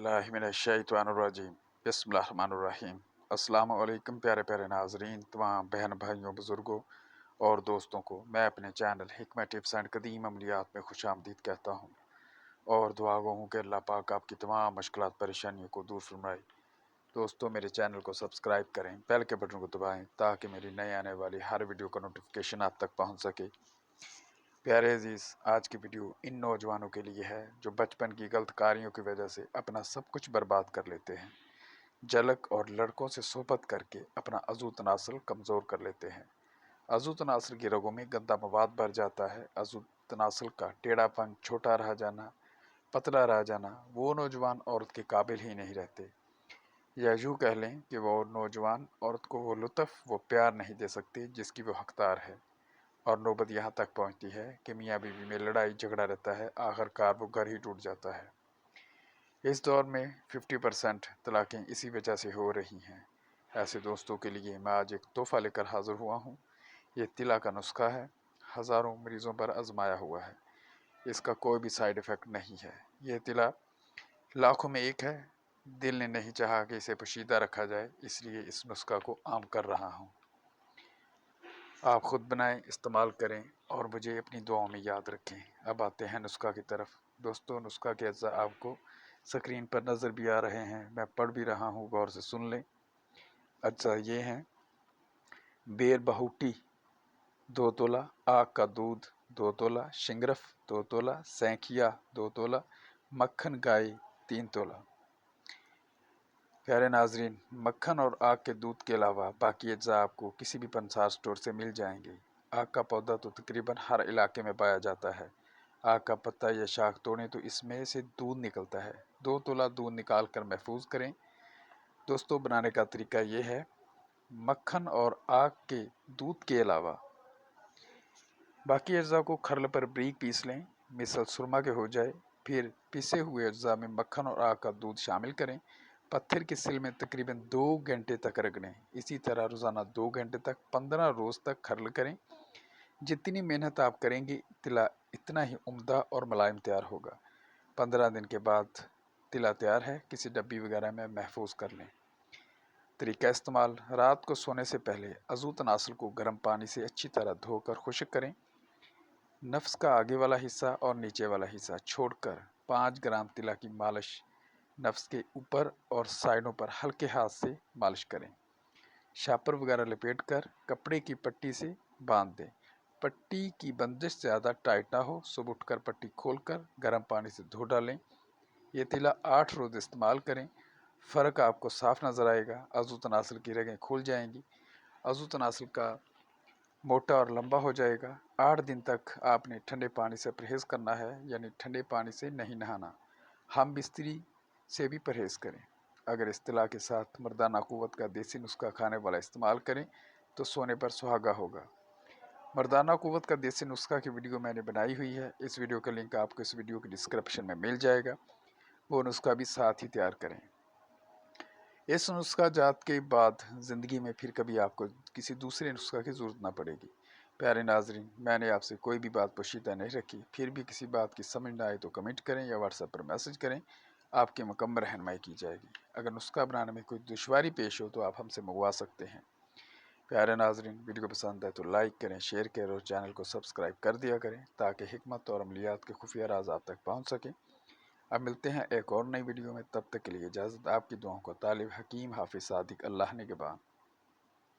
औज़ुबिल्लाहिमिनश्शैतानिर्रजीम बिस्मिल्लाहिर्रहमानिर्रहीम। अस्सलामु अलैकुम प्यारे प्यारे नाजरीन, तमाम बहन भाइयों, बुज़ुर्गों और दोस्तों को मैं अपने चैनल हिकमत टिप्स एंड कदीम अमलियात में खुशामदीद कहता हूँ और दुआ गो हूँ कि अल्लाह पाक आपकी तमाम मुश्किलात परेशानियों को दूर फरमाए। दोस्तों, मेरे चैनल को सब्सक्राइब करें, बेल के बटन को दबाएं ताकि मेरी नई आने वाली हर वीडियो का नोटिफिकेशन आप तक पहुँच सके। प्यारे अजीज़, आज की वीडियो इन नौजवानों के लिए है जो बचपन की गलत कारियों की वजह से अपना सब कुछ बर्बाद कर लेते हैं। झलक और लड़कों से सोहबत करके अपना अज़ू तनासुल कमज़ोर कर लेते हैं। अज़ू तनासुल की रगों में गंदा मवाद भर जाता है। अज़ू तनासुल का टेढ़ापन, छोटा रह जाना, पतला रह जाना वो नौजवान औरत के काबिल ही नहीं रहते। या यूँ कह लें कि वो नौजवान औरत को वो लुत्फ़, वो प्यार नहीं दे सकते जिसकी वो हकदार है। और नौबत यहाँ तक पहुँचती है कि मियाँ बीवी में लड़ाई झगड़ा रहता है, आखिरकार वो घर ही टूट जाता है। इस दौर में 50% तलाक़ें इसी वजह से हो रही हैं। ऐसे दोस्तों के लिए मैं आज एक तोहफ़ा लेकर हाज़िर हुआ हूँ। ये तिला का नुस्खा है, हज़ारों मरीज़ों पर आजमाया हुआ है, इसका कोई भी साइड इफ़ेक्ट नहीं है। ये तिला लाखों में एक है। दिल ने नहीं चाहा कि इसे पोशीदा रखा जाए, इसलिए इस नुस्खा को आम कर रहा हूँ। आप ख़ुद बनाएं, इस्तेमाल करें और मुझे अपनी दुआओं में याद रखें। अब आते हैं नुस्खा की तरफ। दोस्तों, नुस्खा के अज्जा आपको स्क्रीन पर नज़र भी आ रहे हैं, मैं पढ़ भी रहा हूँ, गौर से सुन लें। अज्जा ये हैं: बेर बहूटी 2 तोला, आग का दूध 2 तोला, शिंगरफ 2 तोला, सैंखिया 2 तोला, मक्खन गाय 3 तोला। प्यारे नाजरीन, मक्खन और आग के दूध के अलावा बाकी अज्जा आपको किसी भी पंसार स्टोर से मिल जाएंगे। आग का पौधा तो तकरीबन हर इलाके में पाया जाता है। आग का पत्ता या शाख तोड़ें तो इसमें से दूध निकलता है। 2 तोला दूध निकाल कर महफूज करें। दोस्तों, बनाने का तरीका ये है: मक्खन और आग के दूध के अलावा बाकी अज्जा को खरल पर बारीक पीस लें, मिसल सुरमा के हो जाए। फिर पिसे हुए अज्जा में मक्खन और आग का दूध शामिल करें। पत्थर के सिल में तकरीबन 2 घंटे तक रगड़ें। इसी तरह रोज़ाना 2 घंटे तक 15 रोज़ तक खरल करें। जितनी मेहनत आप करेंगे तिला इतना ही उम्दा और मुलायम तैयार होगा। 15 दिन के बाद तिला तैयार है, किसी डब्बी वगैरह में महफूज कर लें। तरीका इस्तेमाल: रात को सोने से पहले अज़ू तनासुल को गर्म पानी से अच्छी तरह धोकर खुश्क करें। नफ्स का आगे वाला हिस्सा और नीचे वाला हिस्सा छोड़कर 5 ग्राम तिला की मालिश नफ्स के ऊपर और साइडों पर हल्के हाथ से मालिश करें। शापर वगैरह लपेट कर कपड़े की पट्टी से बांध दें। पट्टी की बंदिश ज़्यादा टाइट ना हो, सुबह उठकर पट्टी खोलकर गर्म पानी से धो डालें। ये तिला 8 रोज़ इस्तेमाल करें, फ़र्क आपको साफ नज़र आएगा। अज़ू तनासुल की रगें खुल जाएंगी, अज़ू तनासुल का मोटा और लंबा हो जाएगा। 8 दिन तक आपने ठंडे पानी से परहेज़ करना है, यानी ठंडे पानी से नहीं नहाना। हम बिस्तरी से भी परहेज़ करें। अगर इस तिला के साथ मर्दाना क़ुव्वत का देसी नुस्खा खाने वाला इस्तेमाल करें तो सोने पर सुहागा होगा। मर्दाना क़ुव्वत का देसी नुस्खा की वीडियो मैंने बनाई हुई है, इस वीडियो का लिंक आपको इस वीडियो के डिस्क्रिप्शन में मिल जाएगा। वो नुस्खा भी साथ ही तैयार करें। इस नुस्खा जात के बाद ज़िंदगी में फिर कभी आपको किसी दूसरे नुस्खा की ज़रूरत ना पड़ेगी। प्यारे नाजरीन, मैंने आपसे कोई भी बात पोशीदा नहीं रखी। फिर भी किसी बात की समझ ना आए तो कमेंट करें या व्हाट्सएप पर मैसेज करें, आपकी मुकम्मल रहनुमाई की जाएगी। अगर नुस्खा बनाने में कोई दुश्वारी पेश हो तो आप हमसे मंगवा सकते हैं। प्यारे नाजरीन, वीडियो पसंद आए तो लाइक करें, शेयर करें और चैनल को सब्सक्राइब कर दिया करें ताकि हिकमत और अमलियात के खुफिया राज आप तक पहुँच सकें। अब मिलते हैं एक और नई वीडियो में, तब तक के लिए इजाज़त। आपकी दुआओं का तालिब हकीम हाफिज़ सादिक, अल्लाह निगहबान।